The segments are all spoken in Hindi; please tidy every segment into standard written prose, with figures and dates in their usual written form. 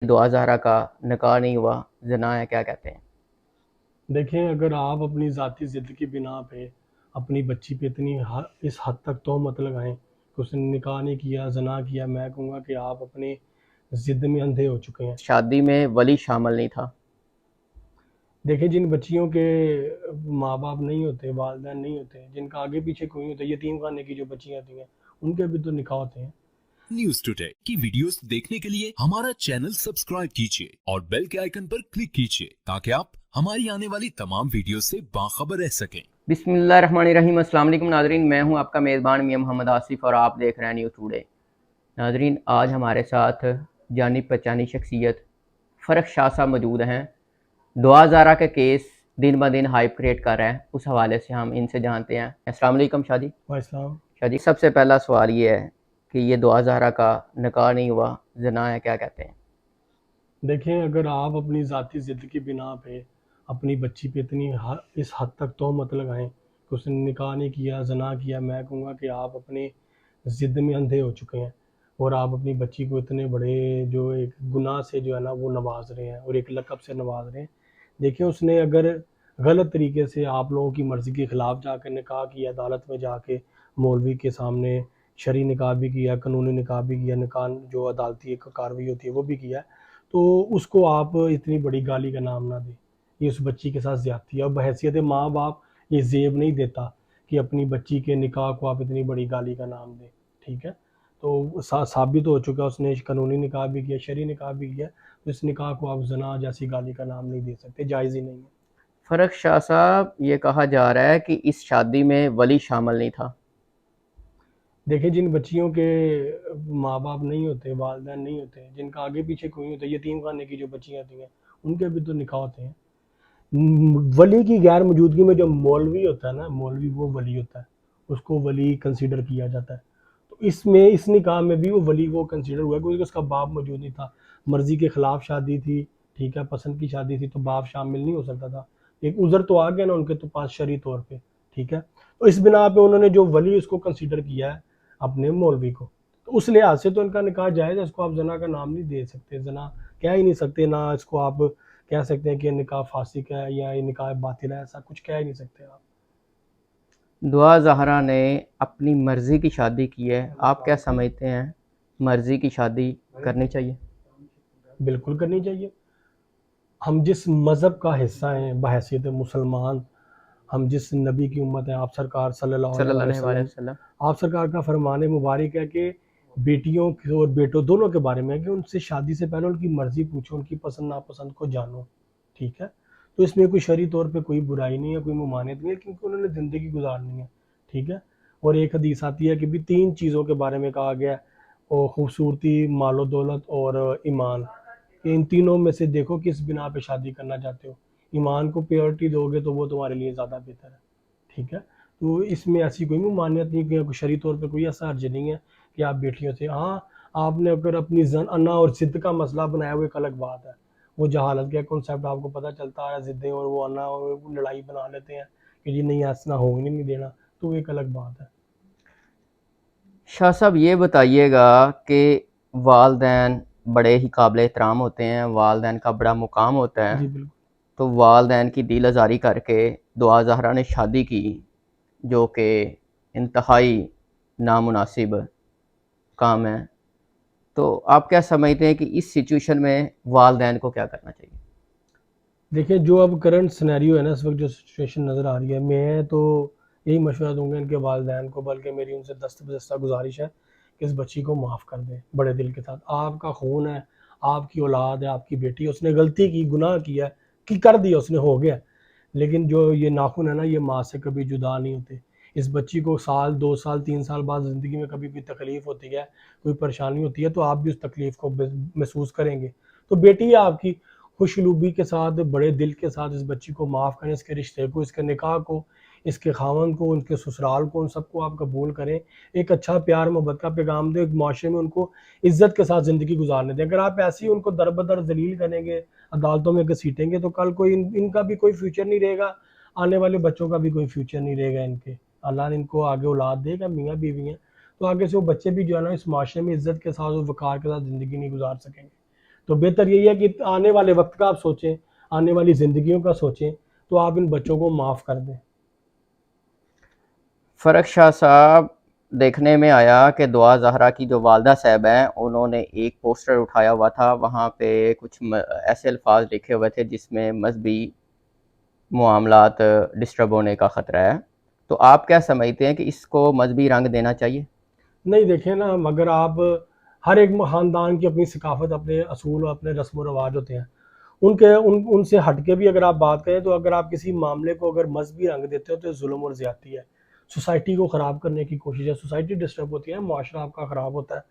दुआ ज़हरा का निकाह नहीं हुआ, ज़िना है, क्या कहते हैं? देखें, अगर आप अपनी ज़ाती ज़िद की बिना पे अपनी बच्ची पे इस हद तक तोहमत लगाएं कि उसने निकाह नहीं किया, ज़िना किया, मैं कहूँगा कि आप अपनी ज़िद में अंधे हो चुके हैं। शादी में वली शामिल नहीं था। देखिए, जिन बच्चियों के माँ बाप नहीं होते, वालिदैन नहीं होते, जिनका आगे पीछे कोई नहीं होता, यतीम खाने की जो बच्चियाँ होती हैं, उनके भी तो निकाह होते हैं। न्यूज टुडे की वीडियोस देखने के लिए हमारा चैनल सब्सक्राइब कीजिए और बेल के आइकन पर क्लिक कीजिए ताकि आप हमारी आने वाली तमाम वीडियो से बाखबर रह सकें। बिस्मिल्लाहिर्रहमानिर्रहीम। अस्सलाम वालेकुम नाज़रीन, मैं हूं आपका मेज़बान मियां मोहम्मद आसिफ और आप देख रहे हैं न्यूज़ टुडे। नाज़रीन, आज हमारे साथ जानी पहचानी शख्सियत फ़र्क शाह साहब मौजूद हैं। दुआ ज़हरा के केस दिन ब दिन हाइप क्रिएट कर रहा है, उस हवाले से हम इनसे जानते हैं। अस्सलाम वालेकुम शाह जी। वाइसलाम। शाह जी, सबसे पहला सवाल ये है कि ये दुआ ज़हरा का निकाह नहीं हुआ, ज़िना है, क्या कहते हैं? देखें, अगर आप अपनी ज़ाती ज़िद की बिना पे अपनी बच्ची पे इस हद तक तोहमत लगाएं कि उसने निकाह नहीं किया, ज़िना किया, मैं कहूँगा कि आप अपनी ज़िद में अंधे हो चुके हैं और आप अपनी बच्ची को इतने बड़े जो एक गुनाह से जो है ना वो नवाज रहे हैं और एक लक़ब से नवाज रहे हैं। देखिए, उसने अगर गलत तरीके से आप लोगों की मर्ज़ी के ख़िलाफ़ जाकर निकाह किया, अदालत में जाके मौलवी के सामने शरई निकाह भी किया, कानूनी निकाह भी किया, निकाह जो अदालती एक कार्रवाई होती है वो भी किया, तो उसको आप इतनी बड़ी गाली का नाम ना दें। ये उस बच्ची के साथ ज़्यादती है और बहैसियत माँ-बाप ये ज़ेब नहीं देता कि अपनी बच्ची के निकाह को आप इतनी बड़ी गाली का नाम दें, ठीक है? तो साबित हो चुका है, उसने कानूनी निकाह भी किया, शरई निकाह भी किया, तो इस निकाह को आप ज़िना जैसी गाली का नाम नहीं दे सकते, जायज़ ही नहीं है। फ़र्क शाह साहब, ये कहा जा रहा है कि इस शादी में वली शामिल नहीं था। देखिए, जिन बच्चियों के माँ बाप नहीं होते, वालिदैन नहीं होते, जिनका आगे पीछे कोई नहीं होता, यतीम खाने की जो बच्चियाँ होती हैं, उनके भी तो निकाह होते हैं। वली की गैर मौजूदगी में जो मौलवी होता है ना, मौलवी वो वली होता है, उसको वली कंसीडर किया जाता है। तो इसमें इस निकाह में भी वो वली वो कंसीडर हुआ क्योंकि उसका बाप मौजूद नहीं था, मर्जी के खिलाफ शादी थी, ठीक है, पसंद की शादी थी, तो बाप शामिल नहीं हो सकता था। एक उज़र तो आ गया ना उनके तो पास शरई तौर पे, ठीक है। तो इस बिना पे उन्होंने जो वली उसको कंसीडर किया है अपने मौलवी को, तो उस लिहाज से तो इनका निकाह जायज़ है, इसको आप जना का नाम नहीं दे सकते, जना कह ही नहीं सकते, ना इसको आप कह सकते हैं कि ये निकाह फासिक है या ये निकाह बातिल है, ऐसा कुछ कह ही नहीं सकते आप। दुआ ज़हरा ने अपनी मर्ज़ी की शादी की है, आप क्या समझते हैं, मर्ज़ी की शादी करनी चाहिए? बिल्कुल करनी चाहिए। हम जिस मज़हब का हिस्सा हैं बहैसियत मुसलमान, हम जिस नबी की उम्मत है, आप सरकार सल्लल्लाहु अलैहि सल्लल्लाहु अलैहि वसल्लम, वसल्लम। आप सरकार का फरमान मुबारक है कि बेटियों के और बेटों दोनों के बारे में है कि उनसे शादी से पहले उनकी मर्ज़ी पूछो, उनकी पसंद नापसंद को जानो, ठीक है? तो इसमें कोई शरई तौर पे कोई बुराई नहीं है, कोई ममानियत नहीं है क्योंकि उन्होंने ज़िंदगी गुज़ारनी है, ठीक है? और एक हदीस आती है कि भी 3 चीज़ों के बारे में कहा गया है, और खूबसूरती, मालो-दौलत और ईमान। इन तीनों में से देखो किस बिना पे शादी करना चाहते हो। ईमान को प्रायोरिटी दोगे तो वो तुम्हारे लिए ज़्यादा बेहतर है, ठीक है? तो इसमें ऐसी कोई मान्यत नहीं कि शरई तौर पे कोई ऐसा हर्ज नहीं है कि आप बेटियों से, हाँ, आपने अगर अपनी अना और ज़िद का मसला बनाया वो एक अलग बात है। वो जहालत का कॉन्सेप्ट आपको पता चलता है, ज़िद्दें और वो अना और वो लड़ाई बना लेते हैं कि जी नहीं ऐसा होने नहीं देना, तो वो एक अलग बात है। शाह साहब, ये बताइएगा कि वालदैन बड़े ही काबिल एहतराम होते हैं, वालदैन का बड़ा मुकाम होता है, जी बिल्कुल। तो वालदैन की दिल आज़ारी करके दुआ ज़हरा ने शादी की, जो कि इंतहाई नामुनासिब काम है। तो आप क्या समझते हैं कि इस सिचुएशन में वालदैन को क्या करना चाहिए? देखिए, जो अब करंट सिनेरियो है ना, इस वक़्त जो सिचुएशन नज़र आ रही है, मैं तो यही मशवरा दूँगा इनके वालिदैन को, बल्कि मेरी उनसे दस्तबदस्ता गुज़ारिश है कि इस बच्ची को माफ़ कर दें, बड़े दिल के साथ। आपका खून है, आपकी औलाद है, आपकी बेटी है, उसने गलती की, गुनाह किया है, कि कर दिया उसने, हो गया। लेकिन जो ये नाख़ून है ना, ये माँ से कभी जुदा नहीं होते। इस बच्ची को साल, 2 साल, 3 साल बाद ज़िंदगी में कभी भी तकलीफ़ होती है, कोई परेशानी होती है, तो आप भी उस तकलीफ़ को महसूस करेंगे। तो बेटी है आपकी, खुशनुबी के साथ, बड़े दिल के साथ इस बच्ची को माफ़ करें, इसके रिश्ते को, इसके निकाह को, इसके ख़ावंद को, उनके ससुराल को, उन सबको आप कबूल करें। एक अच्छा प्यार मोहब्बत का पैगाम दें, एक माशरे में उनको इज़्ज़त के साथ ज़िंदगी गुज़ारने दें। अगर आप ऐसे ही उनको दर-बदर ज़लील करेंगे, अदालतों में घसीटेंगे, तो कल कोई इनका भी कोई फ्यूचर नहीं रहेगा, आने वाले बच्चों का भी कोई फ्यूचर नहीं रहेगा इनके। अल्लाह ने इनको आगे औलाद देगा, मियाँ-बीवी हैं, तो आगे से वो बच्चे भी जो है ना इस माशरे में इज़्ज़त के साथ और वक़ार के साथ ज़िंदगी नहीं गुज़ार सकेंगे। तो बेहतर यही है कि आने वाले वक्त का आप सोचें, आने वाली ज़िंदगियों का सोचें, तो आप इन बच्चों को माफ़ कर दें। फ़रक शाह साहब, देखने में आया कि दुआ ज़हरा की जो वालदा साहब हैं, उन्होंने एक पोस्टर उठाया हुआ था, वहाँ पे कुछ ऐसे अल्फाज लिखे हुए थे जिसमें मजहबी मामलात डिस्टर्ब होने का ख़तरा है। तो आप क्या समझते हैं कि इसको मजहबी रंग देना चाहिए? नहीं, देखें ना, मगर आप हर एक ख़ानदान की अपनी सकाफ़त, अपने असूल और अपने रस्म व रवाज होते हैं। उनसे हट के भी अगर आप बात करें, तो अगर आप किसी मामले को अगर मजहबी रंग देते हो तो जुल्म और ज़्यादती है, सोसाइटी को ख़राब करने की कोशिश है, सोसाइटी डिस्टर्ब होती है, मुआशरा आपका ख़राब होता है।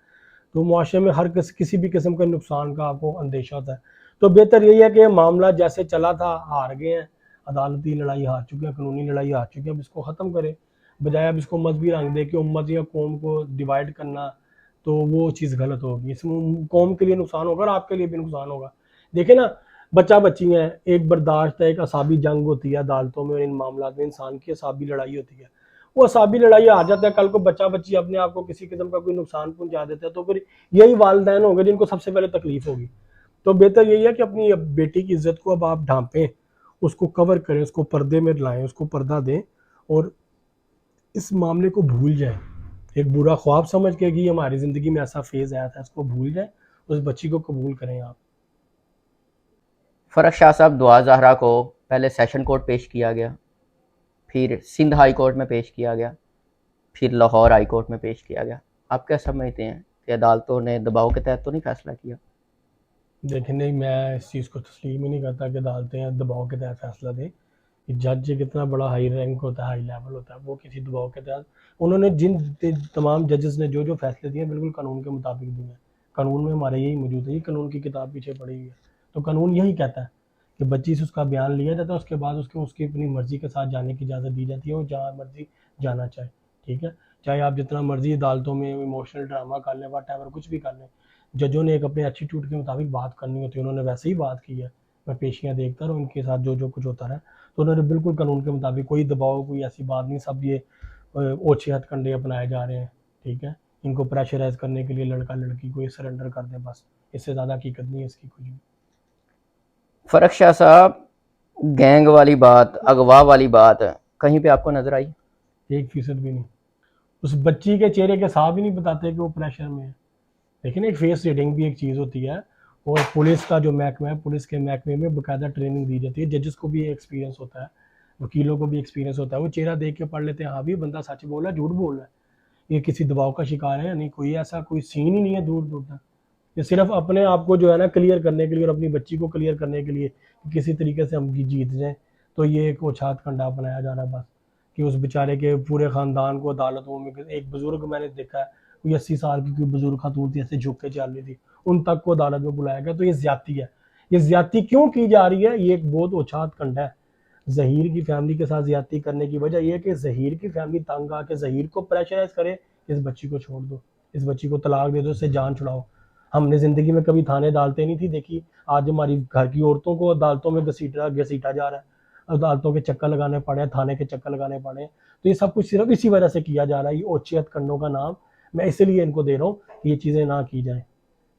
तो मुआशरे में हर किसी भी किस्म के नुकसान का आपको अंदेशा होता है। तो बेहतर यही है कि मामला जैसे चला था, हार गए हैं, अदालती लड़ाई हार चुके हैं, कानूनी लड़ाई हार चुके हैं, अब इसको ख़त्म करें, बजाय अब इसको मजहबी रंग दे के उम्मत या कौम को डिवाइड करना, तो वो चीज़ गलत होगी। इसमें कौम के लिए नुकसान होगा और आपके लिए भी नुकसान होगा। देखिए ना, बच्चा बच्ची हैं, एक बर्दाश्त है, एक असाबी जंग होती है अदालतों में और इन मामलों में इंसान की असाबी लड़ाई होती है। वो असाबी लड़ाई आ जाता है, कल को बच्चा बच्ची अपने आप को किसी किस्म का कोई नुकसान पहुंचा देता है, तो फिर यही वालिदैन होंगे जिनको सबसे पहले तकलीफ होगी। तो बेहतर यही है कि अपनी बेटी की इज्जत को अब आप ढांपें, उसको कवर करें, उसको पर्दे में लाएं, उसको पर्दा दें और इस मामले को भूल जाएं। एक बुरा ख्वाब समझ के कि हमारी ज़िंदगी में ऐसा फेज़ आया था, इसको भूल जाएं, उस बच्ची को कबूल करें आप। फ़रक शाह साहब, दुआ ज़हरा को पहले सेशन कोर्ट पेश किया गया, फिर सिंध हाई कोर्ट में पेश किया गया, फिर लाहौर हाई कोर्ट में पेश किया गया। आप क्या समझते हैं कि अदालतों ने दबाव के तहत तो नहीं फैसला किया? देखिए, नहीं, मैं इस चीज़ को तस्लीम ही नहीं करता कि अदालतें दबाव के तहत फैसला दें। कि जज कितना बड़ा हाई रैंक होता है, हाई लेवल होता है, वो किसी दबाव के तहत, उन्होंने जिन तमाम जजेस ने जो जो फैसले दिए बिल्कुल कानून के मुताबिक दिए हैं। कानून में हमारे यही मौजूद है, ये कानून की किताब पीछे पड़ी हुई है। तो कानून यही कहता है कि बच्ची से उसका बयान लिया जाता है, उसके बाद उसको उसकी अपनी मर्जी के साथ जाने की इजाज़त दी जाती है, वो जहाँ मर्जी जाना चाहे। ठीक है, चाहे आप जितना मर्जी अदालतों में इमोशनल ड्रामा कर लें, वट एवर कुछ भी कर लें, जजों ने एक अपने एटीट्यूड के मुताबिक बात करनी होती है, उन्होंने वैसे ही बात की है। मैं पेशियाँ देखता रहा, उनके साथ जो जो कुछ होता रहा, तो उन्होंने बिल्कुल कानून के मुताबिक, कोई दबाव, कोई ऐसी बात नहीं, सब ये ओछे हथकंडे अपनाए जा रहे हैं। ठीक है, इनको प्रेशराइज करने के लिए लड़का लड़की को ये सरेंडर कर दे, बस, इससे ज़्यादा हकीकत नहीं है इसकी कुछ भी। फ़रक शाह साहब, गैंग वाली बात, अगवा वाली बात कहीं पे आपको नज़र आई? 1% भी नहीं। उस बच्ची के चेहरे के साफ ही नहीं बताते कि वो प्रेशर में है। लेकिन एक फेस रीडिंग भी एक चीज़ होती है, और पुलिस का जो महकमा है, पुलिस के महकमे में बाकायदा ट्रेनिंग दी जाती है, जजेस को भी एक्सपीरियंस होता है, वकीलों को भी एक्सपीरियंस होता है, वो चेहरा देख के पढ़ लेते हैं, हाँ भी बंदा सच बोल रहा है, झूठ बोल रहा है, ये किसी दबाव का शिकार है या नहीं, कोई ऐसा कोई सीन ही नहीं है दूर दूर तक। ये सिर्फ अपने आप को जो है ना क्लियर करने के लिए और अपनी बच्ची को क्लियर करने के लिए कि किसी तरीके से हम जीत जाएं, तो ये एक ओछात कंडा अपनाया जा रहा है बस, कि उस बेचारे के पूरे ख़ानदान को अदालतों में, एक बुज़ुर्ग मैंने देखा है, कोई 80 साल की कोई बुज़ुर्ग खातून थी, ऐसे झुक के चल रही थी, उन तक को अदालत में बुलाया गया। तो ये ज़्यादती है। ये ज़्यादती क्यों की जा रही है? ये एक बहुत ओछात कंडा है। ज़हीर की फैमिली के साथ ज़्यादती करने की वजह ये है कि ज़हीर की फैमिली तंग आके ज़हीर को प्रेशराइज़ करे, इस बच्ची को छोड़ दो, इस बच्ची को तलाक दे दो, इससे जान छुड़ाओ। हमने ज़िंदगी में कभी थाने अदालतें नहीं थी देखी, आज हमारी घर की औरतों को अदालतों में घसीटा जा रहा है, अदालतों के चक्कर लगाने पड़े हैं, थाने के चक्कर लगाने पड़े हैं। तो ये सब कुछ सिर्फ इसी वजह से किया जा रहा है। ये ओछियत कंडों का नाम मैं इसलिए इनको दे रहा हूँ कि ये चीज़ें ना की जाएँ।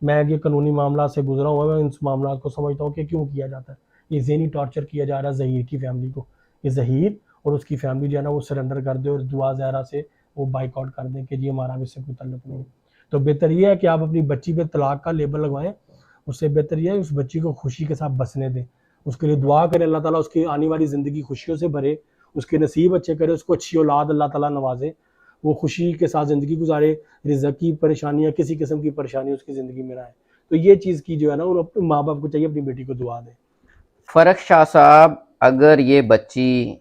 मैं ये कानूनी मामला से गुजरा हुआ, मैं इन मामला को समझता हूँ कि क्यों किया जाता है। ये ज़हनी टॉर्चर किया जा रहा है ज़हीर की फैमिली को। ये ज़हीर और उसकी फैमिली जो है ना, वो सरेंडर कर दे और दुआ ज़हरा से वो बाइकआउट कर दें कि जी हमारा भी इससे कोई ताल्लुक नहीं है। तो बेहतर ये है कि आप अपनी बच्ची पे तलाक का लेबल लगवाएं, उससे बेहतर ये है उस बच्ची को खुशी के साथ बसने दें, उसके लिए दुआ करें, अल्लाह ताला उसकी आने वाली ज़िंदगी खुशियों से भरे, उसके नसीब अच्छे करे, उसको अच्छी औलाद अल्लाह ताला नवाजे, वो खुशी के साथ ज़िंदगी गुजारे, रिज़्क़ की परेशानी या किसी किस्म की परेशानी उसकी ज़िंदगी में ना आए। तो ये चीज़ की जो है ना, उन अपने माँ बाप को चाहिए अपनी बेटी को दुआ दें। फ़रक शाह साहब, अगर ये बच्ची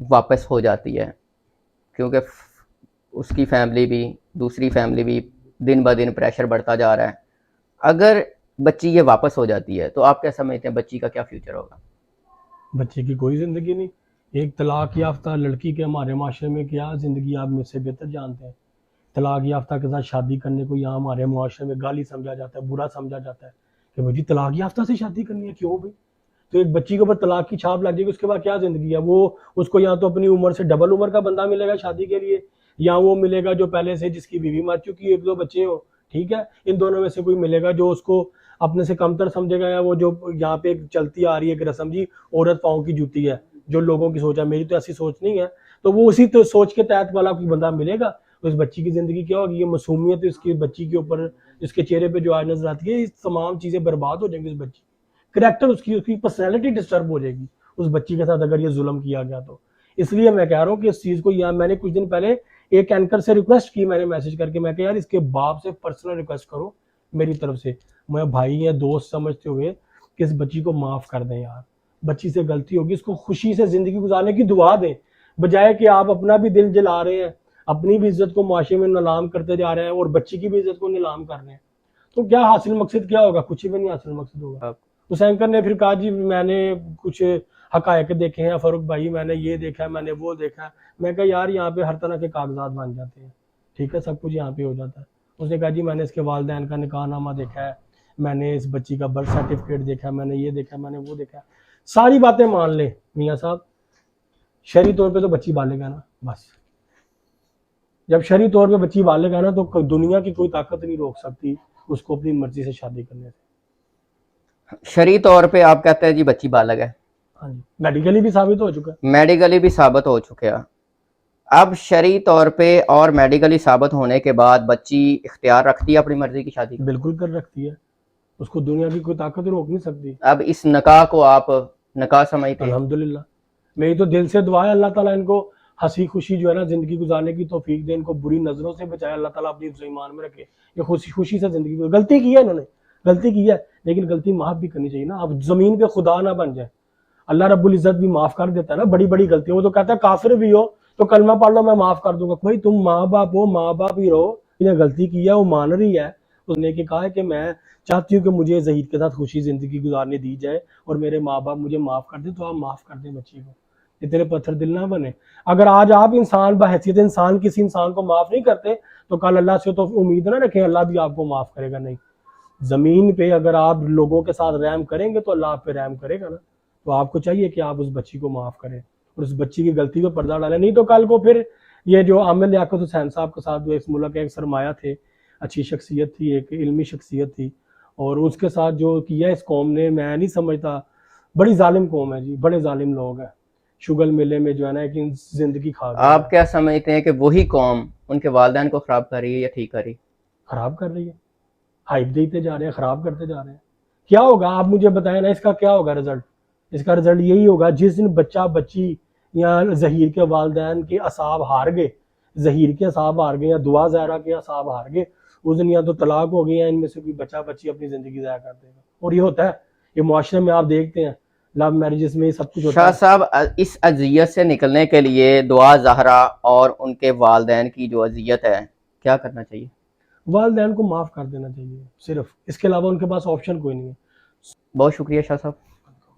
वापस हो जाती है, क्योंकि उसकी फैमिली भी, दूसरी फैमिली भी दिन ब दिन प्रेशर बढ़ता जा रहा है, अगर बच्ची ये वापस हो जाती है तो आप क्या समझते हैं बच्ची का क्या फ्यूचर होगा? बच्चे की कोई ज़िंदगी नहीं। एक तलाक याफ्ता लड़की के हमारे माशरे में क्या ज़िंदगी आप मुझसे बेहतर जानते हैं। तलाक याफ्ता के साथ शादी करने को यहाँ हमारे माशरे में गाली समझा जाता है, बुरा समझा जाता है कि भाई तलाक याफ्ता से शादी करनी है, क्यों भाई? तो एक बच्ची के ऊपर तलाक की छाप लग जाएगी, उसके बाद क्या ज़िंदगी है? वो उसको या तो अपनी उम्र से डबल उम्र का बंदा मिलेगा शादी के लिए, या वो मिलेगा जो पहले से जिसकी बीवी मर चुकी है, 1-2 बच्चे हो, ठीक है, इन दोनों में से कोई मिलेगा जो उसको अपने से कमतर समझेगा, या वो जो यहाँ पे एक चलती आ रही है एक रस्म जी, औरत पाँव की जूती है, जो लोगों की सोच है, मेरी तो ऐसी सोच नहीं है, तो वो उसी तो सोच के तहत वाला कोई बंदा मिलेगा। उस बच्ची की जिंदगी क्या होगी, ये मासूमियत उसकी बच्ची के ऊपर, उसके चेहरे पे जो आज नजर आती है, ये तमाम चीजें बर्बाद हो जाएंगी। उस बच्ची करेक्टर, उसकी पर्सनैलिटी डिस्टर्ब हो जाएगी उस बच्ची के साथ अगर ये जुल्म किया गया तो। इसलिए मैं कह रहा हूँ कि इस चीज को, यहाँ मैंने कुछ दिन पहले एक एंकर से रिक्वेस्ट की, मैंने मैसेज करके, मैं कहा यार इसके बाप से पर्सनल रिक्वेस्ट करो मेरी तरफ से, मैं भाई या दोस्त समझते हुए कि इस बच्ची को माफ कर दें यार, बच्ची से गलती होगी, इसको खुशी से जिंदगी गुजारने की दुआ दें, बजाय कि आप अपना भी दिल जला रहे हैं, अपनी भी इज्जत को माशरे में नीलाम करते जा रहे हैं और बच्ची की भी इज्जत को नीलाम कर रहे हैं। तो क्या हासिल मकसद क्या होगा, कुछ भी नहीं हासिल मकसद होगा। उस एंकर ने फिर कहा जी मैंने कुछ हकायक देखे हैं फरूक भाई, मैंने ये देखा है, मैंने वो देखा है। मैं कहा यार यहाँ पे हर तरह के कागजात बन जाते हैं, ठीक है, सब कुछ यहाँ पे हो जाता है। उसने कहा जी मैंने इसके वालिदैन का निकाहनामा देखा है, मैंने इस बच्ची का बर्थ सर्टिफिकेट देखा है, मैंने ये देखा, मैंने वो देखा। सारी बातें मान ले मियाँ साहब, शहरी तौर पे तो बच्ची बालेगा ना, बस जब शहरी तौर पे बच्ची बालेगा ना तो दुनिया की कोई ताकत नहीं रोक सकती उसको अपनी मर्जी से शादी करने से। शरई तौर पे आप कहते हैं जी बच्ची बालग है, हाँ जी, मेडिकली भी साबित हो चुका है, मेडिकली भी साबित हो चुके हैं। अब शरई तौर पे और मेडिकली साबित होने के बाद बच्ची इख्तियार रखती है अपनी मर्जी की शादी का? बिल्कुल कर रखती है, उसको दुनिया की कोई ताकत रोक नहीं सकती। अब इस नकाह को आप नकाह समझते हैं? अल्हम्दुलिल्लाह, मेरी तो दिल से दुआ है अल्लाह ताला इनको हंसी खुशी जो है ना जिंदगी गुजारने की तौफीक दे, इनको बुरी नजरों से बचाए अल्लाह ताला, अपनी ईमान में रखे, ये खुशी खुशी से जिंदगी। गलती की है इन्होंने, गलती की है, लेकिन गलती माफ भी करनी चाहिए ना। अब जमीन पे खुदा ना बन जाए, अल्लाह रब्बुल इज्जत भी माफ कर देता है ना बड़ी बड़ी गलतियों। वो तो कहता है काफिर भी हो तो कलमा पढ़ लो मैं माफ कर दूंगा। भाई तुम माँ बाप हो, माँ बाप ही रहो, इन्हें गलती की है वो मान रही है, उसने कि कहा है कि मैं चाहती हूँ कि मुझे ज़हीर के साथ खुशी जिंदगी गुजारने दी जाए और मेरे माँ बाप मुझे माफ कर दे, तो आप माफ कर दें बच्ची को, इतने पत्थर दिल ना बने। अगर आज आप इंसान बहैसियत इंसान किसी इंसान को माफ नहीं करते तो कल अल्लाह से तो उम्मीद ना रखें अल्लाह भी आपको माफ करेगा। नहीं, जमीन पे अगर आप लोगों के साथ रहम करेंगे तो अल्लाह आप पे रहम करेगा ना। तो आपको चाहिए कि आप उस बच्ची को माफ करें और उस बच्ची की गलती पे पर्दा डालें, नहीं तो कल को फिर ये जो आमिर लियाकत हुसैन साहब के साथ जो इस मुल्क के एक सरमाया थे, अच्छी शख्सियत थी, एक इल्मी शख्सियत थी, और उसके साथ जो किया इस कौम ने, मैं नहीं समझता, बड़ी जालिम कौम है जी, बड़े जालिम लोग हैं। शुगल मेले में जो है ना एक जिंदगी खा गए। आप क्या समझते हैं कि वही कौम उनके वालिदैन को खराब कर रही है या ठीक कर रही? खराब कर रही है, हाइप देते जा रहे हैं, खराब करते जा रहे हैं। क्या होगा आप मुझे बताएं ना, इसका क्या होगा रिजल्ट? इसका रिजल्ट यही होगा जिस दिन बच्चा बच्ची या जहीर के वालिदैन के असाब हार गए, जहीर के असाब हार गए या दुआ ज़हरा के असाब हार गए, उस दिन या तो तलाक हो गई या इनमें से कोई बच्चा बच्ची अपनी ज़िंदगी ज़ाया कर देगा। और ये होता है, ये मुआशरे में आप देखते हैं, लव मैरिजेस में ये सब कुछ होता शाह है। साहब, इस अजियत से निकलने के लिए दुआ ज़हरा और उनके वालिदैन की जो अजियत है, क्या करना चाहिए? वालिदैन को माफ़ कर देना चाहिए सिर्फ, इसके अलावा उनके पास ऑप्शन कोई नहीं है। बहुत शुक्रिया शाह साहब।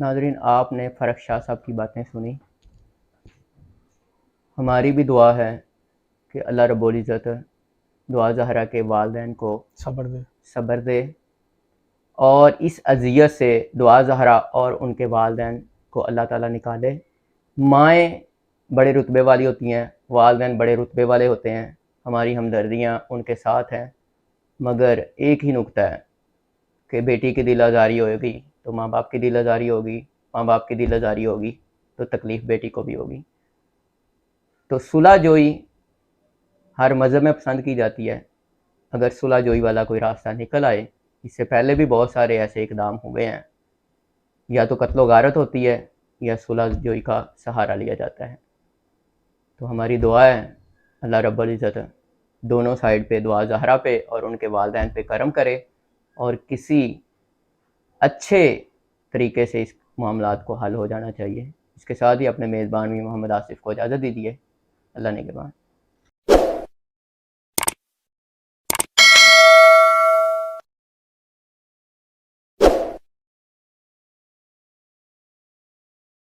नाजरीन, आपने फ़र्क शाह साहब की बातें सुनी। हमारी भी दुआ है कि अल्लाह रब्बुल इज़्ज़त दुआ ज़हरा के वालिदैन को सब्र दे और इस अजियत से दुआ ज़हरा और उनके वालिदैन को अल्लाह ताला निकाले। माएँ बड़े रुतबे वाली होती हैं, वालिदैन बड़े रुतबे वाले होते हैं, हमारी हमदर्दियाँ उनके साथ हैं, मगर एक ही नुक्ता है कि बेटी की दिल आज़ारी होगी तो माँ बाप की दिल आज़ारी होगी, माँ बाप की दिल आज़ारी होगी तो तकलीफ़ बेटी को भी होगी। तो सुलह जोई हर मज़हब में पसंद की जाती है। अगर सुलह जोई वाला कोई रास्ता निकल आए, इससे पहले भी बहुत सारे ऐसे इकदाम हुए हैं, या तो कत्लो गारत होती है या सुलह जोई का सहारा लिया जाता है। तो हमारी दुआ है अल्लाह रब्बुल इज़्ज़त दोनों साइड पे दुआ ज़हरा पे और उनके वालिदैन पे करम करे और किसी अच्छे तरीके से इस मामलात को हल हो जाना चाहिए। इसके साथ ही अपने मेज़बान भी मोहम्मद आसिफ़ को इजाज़त दीजिए। अल्लाह निगहबान।